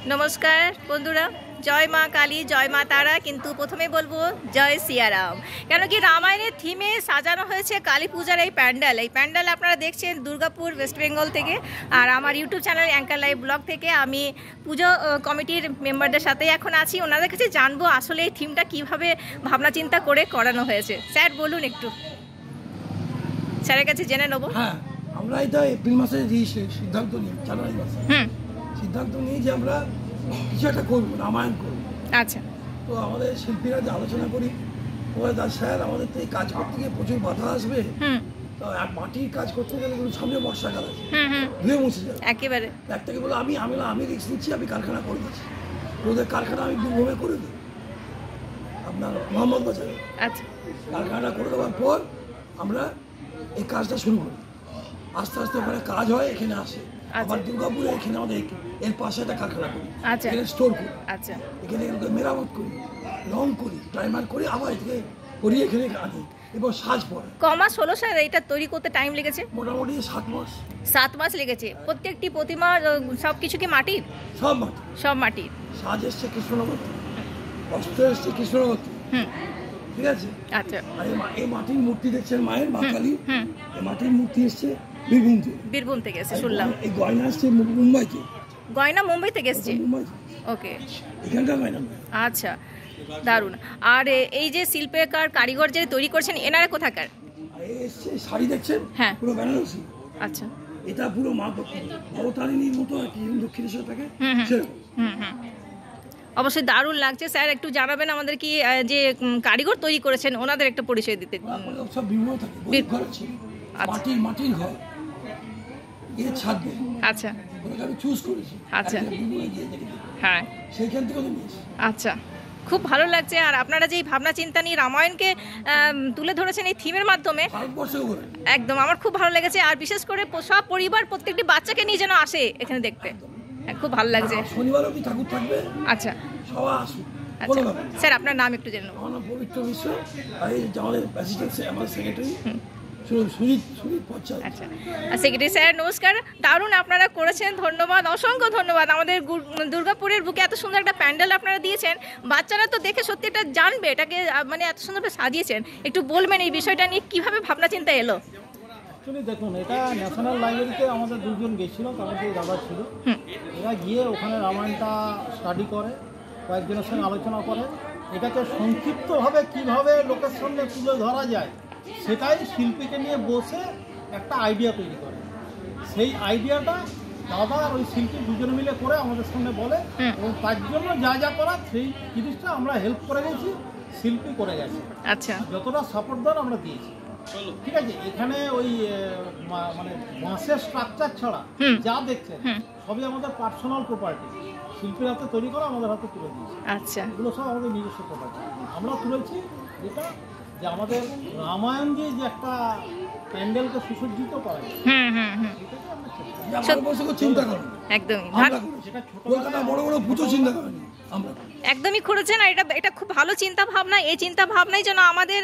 নমস্কার বন্ধুরা, জয় মা কালী, জয় মা তারা। কিন্তু প্রথমে বলবো জয় সিয়ারাম, কেন কি রামায়ণের থিমে সাজানো হয়েছে কালী পূজার এই প্যান্ডেল। এই প্যান্ডেল আপনারা দেখছেন দুর্গাপুর, ওয়েস্ট বেঙ্গল থেকে। আর আমার YouTube channel anchor live blog থেকে আমি পুজো কমিটির মেম্বারদের সাথে এখন আছি। ওনাদের কাছে জানবো আসলে এই থিমটা কিভাবে ভাবনা চিন্তা করে করানো হয়েছে। স্যার বলুন একটু, স্যারের কাছে জেনে নেবো। হ্যাঁ, আমরা এটা এপ্রিল মাসে সিদ্ধান্ত নিই, জানুয়ারি মাসে সিদ্ধান্ত নিই যে আমরা কিছু একটা করবো, রামায়ণ করবো। আচ্ছা, তো আমাদের শিল্পীরা যে আলোচনা করি, ওরা দাস স্যার আমাদের তো এই কাজ করতে গিয়ে প্রচুর বাধা আসবে। তো মাটির কাজ করতে গেলে কিন্তু সামনে বর্ষাকাল আছে, ধুয়ে মুছে যাবে একেবারে। একটাকে বলে আমি রিস্ক নিচ্ছি, আমি কারখানা করে দিচ্ছি। ওদের কারখানা আমি দুর্গমে করে দিই আপনার মোহাম্মদ বাজারে। আচ্ছা, কারখানাটা করে দেওয়ার পর আমরা এই কাজটা শুরু করি। আস্তে আস্তে ওখানে কাজ হয়, এখানে আসে। আবার দুর্গাপুরে এখানে আমাদের এর পাশে একটা কারখানা করি, এখানে স্টোর করি। আচ্ছা, এখানে মেরামত করি, রং করি, প্রাইমার করি, আবার এখানে করি, এখানে আনি এবং সাজ পড়ে। কমাস হলো স্যার এটা তৈরি করতে টাইম লেগেছে? মোটামুটি 7 মাস। 7 মাস লেগেছে। প্রত্যেকটি প্রতিমা সব কিছু কি মাটির? সব মাটি, সব মাটির। সাজ এসছে কৃষ্ণনগর, অস্ত্র এসছে কৃষ্ণনগর। ঠিক আছে। আচ্ছা, আর এই মাটির মূর্তি দেখছেন মায়ের, মা কালী। এই মাটির মূর্তি এসছে বীরভূম থেকে এসে শুনলাম। এই গয়না আসছে মুম্বাই থেকে। গয়না মুম্বাই থেকে এসছে? ওকে, এখানকার গয়না। আচ্ছা, দারুণ। আর এই যে শিল্পকার কারিগর যে তৈরি করছেন, এনারা কোথাকার? এসছে শাড়ি দেখছেন, হ্যাঁ, পুরো বেনারসি। আচ্ছা, এটা পুরো মা অবতারিণীর মতো আর কি, দক্ষিণেশ্বর থাকে সেরকম। অবশ্যই দারুণ লাগছে। স্যার একটু জানাবেন আমাদের কি যে কারিগর তৈরি করেছেন ওনাদের একটা পরিচয় দিতে। সব বিভিন্ন থাকে, মাটির ঘর, এর ছাদ নেই। আচ্ছা, আমি চুজ করেছি। আচ্ছা, হ্যাঁ, সেইখান থেকে নিয়েছি। আচ্ছা, খুব ভালো লাগছে। আর আপনারা যে ভাবনা চিন্তা নিয়ে রামায়ণকে তুলে ধরেছেন এই থিমের মাধ্যমে, একদম আমার খুব ভালো লেগেছে। আর বিশেষ করে সব পরিবার, প্রত্যেকটি বাচ্চাকে নিয়ে যেন আসে এখানে দেখতে, খুব ভালো লাগছে। শনিবারও কি ঠাকুর থাকবে? আচ্ছা, সবাই আসুন। আচ্ছা স্যার, আপনার নাম একটু জেনে নেব। আমার নাম পবিত্র মিশ্র, আর এই আমাদের প্রেসিডেন্ট, আমার সেক্রেটারি সুজিত পচ্চাল। আচ্ছা, সেক্রেটারি স্যার নমস্কার। দারুণ আপনারা করেছেন, ধন্যবাদ, অসংখ্য ধন্যবাদ। আমাদের দুর্গাপুরের বুকে এত সুন্দর একটা প্যান্ডেল আপনারা দিয়েছেন, বাচ্চারা তো দেখে সত্যি এটা জানবে, এটাকে মানে এত সুন্দরভাবে সাজিয়েছেন। একটু বলবেন এই বিষয়টা নিয়ে কিভাবে ভাবনা চিন্তা এলো? অ্যাকচুয়ালি দেখুন, এটা ন্যাশনাল লাইব্রেরিতে আমাদের দুজন গেছিল, আমাদের দাদা ছিল। এরা গিয়ে ওখানে রামায়ণটা স্টাডি করে, কয়েকজনের সঙ্গে আলোচনা করে, এটাকে সংক্ষিপ্তভাবে কীভাবে লোকের সামনে তুলে ধরা যায় সেটাই শিল্পীকে নিয়ে বসে একটা আইডিয়া তৈরি করে। সেই আইডিয়াটা দাদা আর ওই শিল্পী দুজনে মিলে করে আমাদের সামনে বলে, এবং তার জন্য যা যা করা সেই জিনিসটা আমরা হেল্প করে গেছি, শিল্পী করে গেছে। আচ্ছা, যতটা সাপোর্ট দেওয়ার আমরা দিয়েছি। ঠিক আছে, এখানে ওই মানে বাঁশের স্ট্রাকচার ছাড়া যা দেখছেন সবই আমাদের পার্সোনাল প্রপার্টি, শিল্পীর হাতে তৈরি করা, আমাদের হাতে তুলে দিয়েছি। আচ্ছা, এগুলো সব আমাদের নিজস্ব প্রপার্টি। আমরা তুলেছি যেটা যে আমাদের রামায়ণ দিয়ে যে একটা প্যান্ডেলকে সুসজ্জিত করা যায়। চিন্তা করুন, একদমই করেছেন। আর এটা খুব ভালো চিন্তা ভাবনা। এই চিন্তা ভাবনাই যেন আমাদের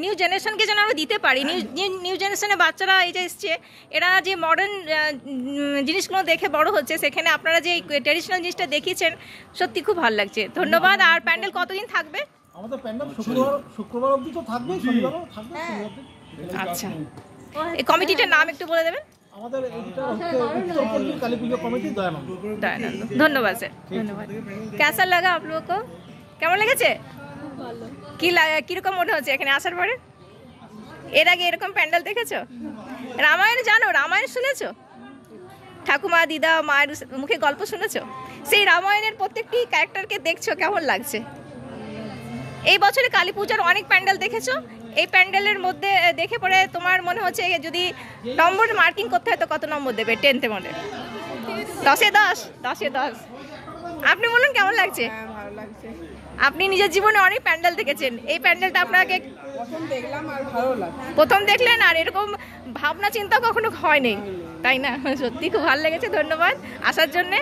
নিউ জেনারেশনকে যেন আমরা দিতে পারি। নিউ জেনারেশনের বাচ্চারা এই যে এসছে, এরা যে মডার্ন জিনিসগুলো দেখে বড় হচ্ছে, সেখানে আপনারা যে ট্র্যাডিশনাল জিনিসটা দেখিয়েছেন সত্যি খুব ভালো লাগছে। ধন্যবাদ। আর প্যান্ডেল কতদিন থাকবে? আমাদের প্যান্ডেল শুক্রবার অবধি তো থাকবে, শনিবারও থাকবে। আচ্ছা, এই কমিটিটার নাম একটু বলে দেবেন? আমাদের এটা হচ্ছে উত্তরপল্লী কালী পুজো কমিটি, দয়ানন্দ। ধন্যবাদ স্যার, ধন্যবাদ। কেমন লাগা আপ লোগোं को? কেমন লেগেছে? কিরকম মনে হচ্ছে এখানে আসার পরে? এর আগে এরকম প্যান্ডেল দেখেছো? রামায়ণ জানো? রামায়ণ শুনেছো? ঠাকুমা, দিদা, মায়ের মুখে গল্প শুনেছো? সেই রামায়ণের প্রত্যেকটি ক্যারেক্টারকে দেখছো, কেমন লাগছে? এই বছরে কালী পূজার অনেক প্যান্ডেল দেখেছো, এই প্যান্ডেলের মধ্যে দেখে পরে তোমার মনে হচ্ছে যদি নম্বর মার্কিং করতে হয় তো কত নম্বর দেবে 10th মধ্যে? 10-এ 10? 10-এ 10। আপনি বলুন কেমন লাগছে? ভালো লাগছে। আপনি নিজের জীবনে অনেক প্যান্ডেল দেখেছেন, এই প্যান্ডেলটা আপনাকে প্রথম দেখলাম আর ভালো লাগছে। প্রথম দেখলেন, আর এরকম ভাবনা চিন্তা কখনো হয়নি, তাই না? সত্যি খুব ভালো লেগেছে। ধন্যবাদ আসার জন্যে।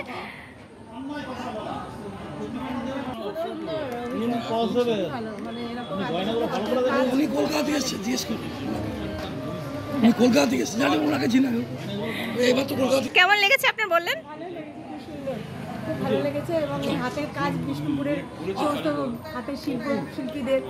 উনি কলকাতা থেকে এসেছে, জিজ্ঞেস করুন। উনি কলকাতা থেকে এসেছে, জানি ওনাকে চিনা। এবার তো কলকাতা। কেমন লেগেছে আপনার বললেন? ভালো লেগেছে এবং হাতের কাজ বিষ্ণুপুরের সমস্ত হাতের শিল্পীদের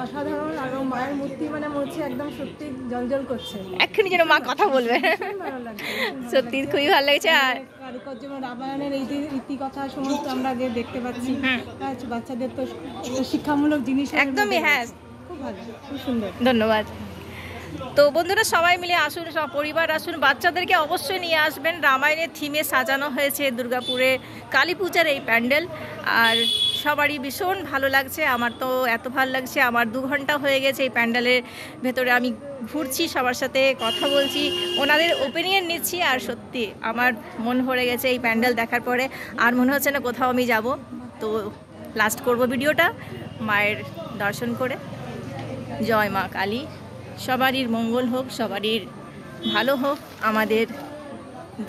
অসাধারণ, এবং মায়ের মূর্তি মানে মনে হচ্ছে একদম সত্যি জলজল করছে। এক্ষুনি যেন মা কথা বলবে। ভালো লাগছে, সত্যি খুবই ভালো লেগেছে। আর কারুকার্য এবং রামায়ণের এই যে ইতিকথা সমস্ত আমরা আগে দেখতে পাচ্ছি, বাচ্চাদের তো একটা শিক্ষামূলক জিনিস একদমই, হ্যাঁ খুব ভালো, খুব সুন্দর। ধন্যবাদ। তো বন্ধুরা সবাই মিলে আসুন, সব পরিবার আসুন, বাচ্চাদেরকে অবশ্যই নিয়ে আসবেন। রামায়ণের থিমে সাজানো হয়েছে দুর্গাপুরে কালী পূজার এই প্যান্ডেল, আর সবারই ভীষণ ভালো লাগছে। আমার তো এত ভালো লাগছে, আমার 2 ঘন্টা হয়ে গেছে এই প্যান্ডেলের ভেতরে আমি ঘুরছি, সবার সাথে কথা বলছি, ওনাদের ওপিনিয়ন নিচ্ছি, আর সত্যি আমার মন ভরে গেছে এই প্যান্ডেল দেখার পরে। আর মনে হচ্ছে না কোথাও আমি যাব। তো লাস্ট করব ভিডিওটা মায়ের দর্শন করে। জয় মা কালী, সবারই মঙ্গল হোক, সবারই ভালো হোক, আমাদের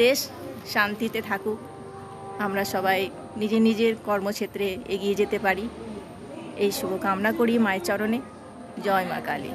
দেশ শান্তিতে থাকুক, আমরা সবাই নিজের নিজের কর্মক্ষেত্রে এগিয়ে যেতে পারি, এই শুভকামনা করি মায়ের চরণে। জয় মা কালী।